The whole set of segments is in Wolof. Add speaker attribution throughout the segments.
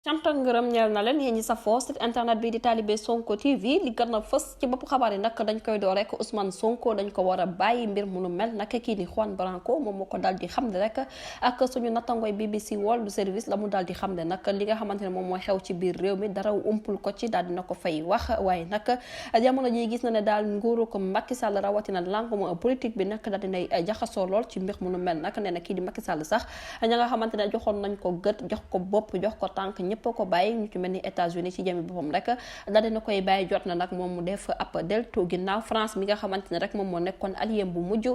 Speaker 1: cant ak ngërëm ñeel na leen yéen ñi safoo site internet bi di Talibé Sonko TV li gën a fës ci bopp xabaar yi nag dañ koy door rek Ousmane Sonko dañ ko war a bàyyi mbir mu nu mel nag kii di Juan Branco moom moo ko daal di xam ne rek ak suñu nattangooy BBC World Service la mu daal di xam ne nag li nga xamante ne moom mooy xew ci biir réew mi dara umpul ko ci daal dina ko fay wax waaye nag jamono ji gis na ne daal nguuru ko Macky Sall rawatina langum politique bi nag daal dinay jaxasoo lool ci mbir mu nu mel nag nee na kii di Macky Sall sax ña nga xamante ne joxoon nañ ko gët jox ko bopp jox ko tànk ñëpp ko bàyyi ñu ci mel ni États-Unis ci jëmi boppam rek daal dina koy bàyyi jot na nag moom mu def ab deltu ginnaaw France mi nga xamante ne rek moom moo nekkoon allié bu mujj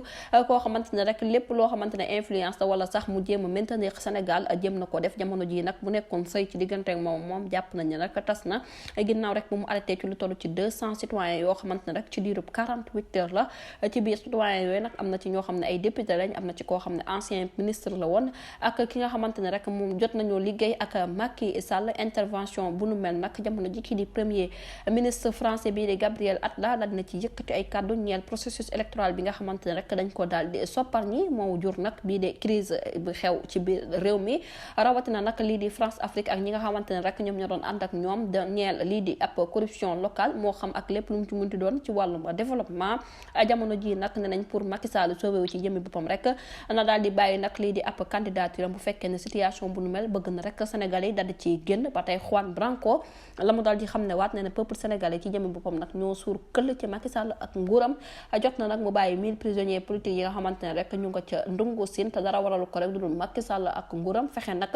Speaker 1: koo xamante ne rek lépp loo xamante ne influence la wala sax mu jéem a maintenir Sénégal jéem na ko def jamono ji nag mu nekkoon sëy ci diggante ak moom jàpp nañ ne nag tas na ginnaaw rek bu mu arrêté ci lu toll ci 200 citoyens yoo xamante ne rek ci diirub 48 heures la ci biir citoyens yooyu nag am na ci ñoo xam ne ay député lañ am na ci koo xam ne ancien ministre la woon ak ki nga xamante ne rek moom jot nañoo liggéey ak Macky Sall intervention bu nu mel nag jamono ji kii di premier ministre français bii di Gabriel Attal daal dina ci yëkkati ay kàddu ñeel processus électoral bi nga xamante ne rek dañ ko daal di soppar ñi moo jur nag bii de crise bu xew ci biir réew mi rawatina nag lii di France Afrique ak ñi nga xamante ne rek ñoom ñoo doon ànd ak ñoom de ñeel lii di ab corruption locale moo xam ak lépp lu mu ci munti doon ci wàllum développement jamono ji nag ne nañ pour Macky Sall sauvé ci jëmmi boppam rek na daal di bàyyi nag lii di ab candidature bu fekkee ne situation bu nu mel bëgg na rek Sénégalais yi daal di ci génn ba tey Juan Branco la mu daal di xam ne waat ne peuple sénégalais ci jëmmi boppam nag ñoo suur këll ci Macky Sall ak nguuram jot na nag mu bàyyi 1000 prisonniers politiques yi nga xamante ne rek ñu nga ca ndungu siin te dara waralu ko rek du dul Macky Sall ak nguuram fexe nag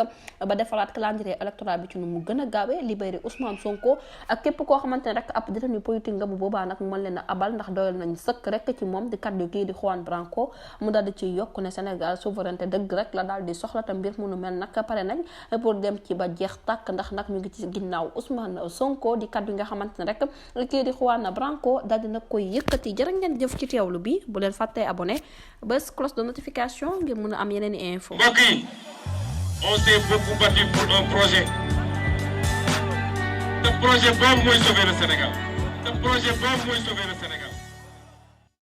Speaker 1: ba defalaat calendrier électoral bi ci nu mu gën a gaawee libéré Ousmane Sonko ak képp koo xamante ne rek ab détenu politique nga bu boobaa nag mën leen a abal ndax doyal nañ sëkk rek ci moom di kaddu kii di Juan Branco mu daal di ci yokk ne Sénégal souveraineté dëgg rek la daal di soxla te mbir mu nu mel nag pare nañ pour dem ci ba jeex tàkk ndax nag ñu ngi ci ginnaaw Ousmane Sonko di kaddu yi nga xamante ne rek kii di Juan Branco daal dina koy yëkkati jërë ngeen jëf ci teewlu bi bu leen fàttee abonné bés cloche de notification ngir mën a am yeneen i info.
Speaker 2: Mbokk yi on s'est beaucoup battu pour un projet. Ce projet boobu mooy sauver le Sénégal. Ce projet boobu mooy sauver le Sénégal.